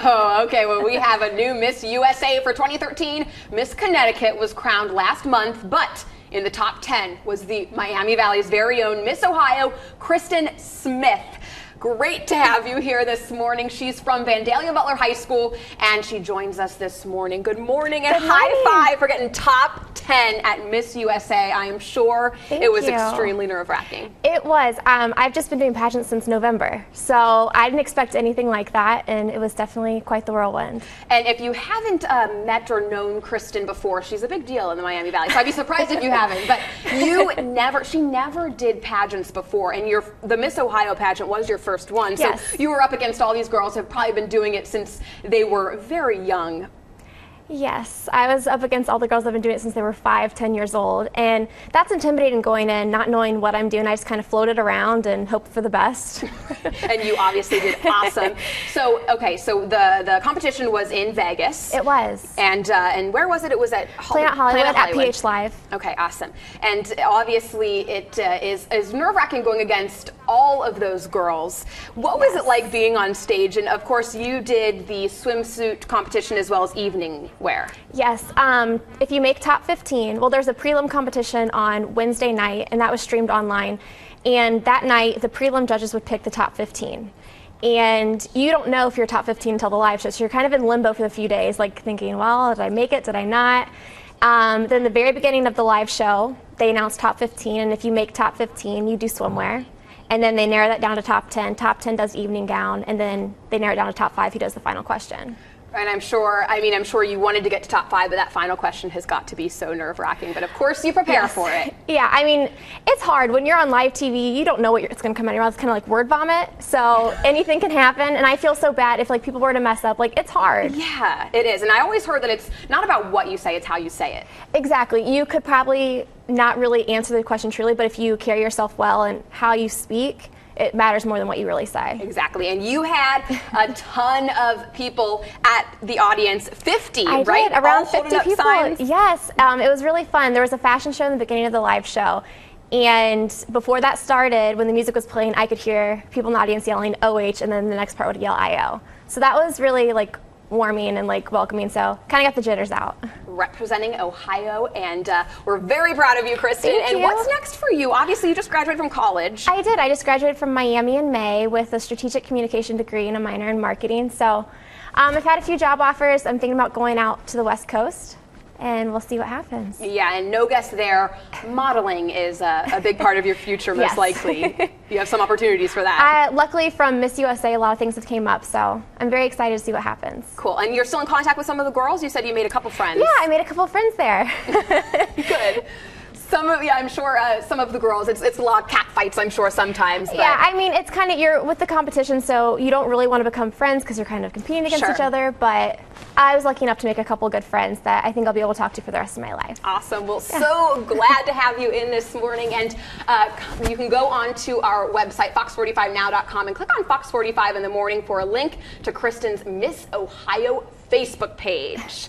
Oh, okay. Well, we have a new Miss USA for 2013. Miss Connecticut was crowned last month, but in the top 10 was the Miami Valley's very own Miss Ohio, Kristen Smith. Great to have you here this morning. She's from Vandalia Butler High School, and she joins us this morning. Good morning, and high five for getting top 10 at Miss USA. I am sure it was extremely nerve-wracking. It was. I've just been doing pageants since November, so I didn't expect anything like that, and it was definitely quite the whirlwind. And if you haven't met or known Kristen before, she's a big deal in the Miami Valley, so I'd be surprised if you haven't. But she never did pageants before, and the Miss Ohio pageant was your first one. So you were up against all these girls who have probably been doing it since they were very young. Yes, I was up against all the girls that have been doing it since they were 5, 10 years old, and that's intimidating going in, not knowing what I'm doing. I just kind of floated around and hoped for the best. And you obviously did awesome. So, okay, so the competition was in Vegas. It was. And where was it? It was at Planet Hollywood at PH Live. Okay, awesome. And obviously it is nerve-wracking going against all of those girls. What was it like being on stage? And of course you did the swimsuit competition as well as evening wear. Yes, if you make top 15, well, there's a prelim competition on Wednesday night, and that was streamed online. And that night, the prelim judges would pick the top 15. And you don't know if you're top 15 until the live show, so you're kind of in limbo for the few days, like thinking, well, did I make it, did I not? Then the very beginning of the live show, they announced top 15, and if you make top 15, you do swimwear. And then they narrow that down to top 10. Top 10 does evening gown, and then they narrow it down to top 5 who does the final question. And I'm sure you wanted to get to top 5, but that final question has got to be so nerve-wracking. But of course you prepare for it. Yeah, I mean, it's hard. When you're on live TV, you don't know it's going to come out of your mouth. It's kind of like word vomit. So anything can happen. And I feel so bad if people were to mess up. It's hard. Yeah, it is. And I always heard that it's not about what you say, it's how you say it. Exactly. You could probably not really answer the question truly, but if you carry yourself well and how you speak, it matters more than what you really say. Exactly. And you had a ton of people at the audience, 50, I right? did, around 50 people. Signs. Yes, it was really fun. There was a fashion show in the beginning of the live show. And before that started, when the music was playing, I could hear people in the audience yelling OH, and then the next part would yell IO. So that was really warming and welcoming, so kind of got the jitters out. Representing Ohio, and we're very proud of you, Kristen. Thank you. What's next for you? Obviously, you just graduated from college. I did. I just graduated from Miami in May with a strategic communication degree and a minor in marketing. So I've had a few job offers. I'm thinking about going out to the West Coast, and we'll see what happens. Yeah, and no guess there, modeling is a big part of your future, most likely. You have some opportunities for that. Luckily, from Miss USA, a lot of things have came up, so I'm very excited to see what happens. Cool. And you're still in contact with some of the girls? You said you made a couple friends. Yeah, I made a couple friends there. Good. I'm sure some of the girls, it's a lot of cat fights, I'm sure, sometimes. But. Yeah, I mean, it's kind of, you're with the competition, so you don't really want to become friends because you're kind of competing against each other, but I was lucky enough to make a couple good friends that I think I'll be able to talk to for the rest of my life. Awesome. Well, so glad to have you in this morning, and you can go on to our website, fox45now.com, and click on Fox 45 in the morning for a link to Kristen's Miss Ohio Facebook page.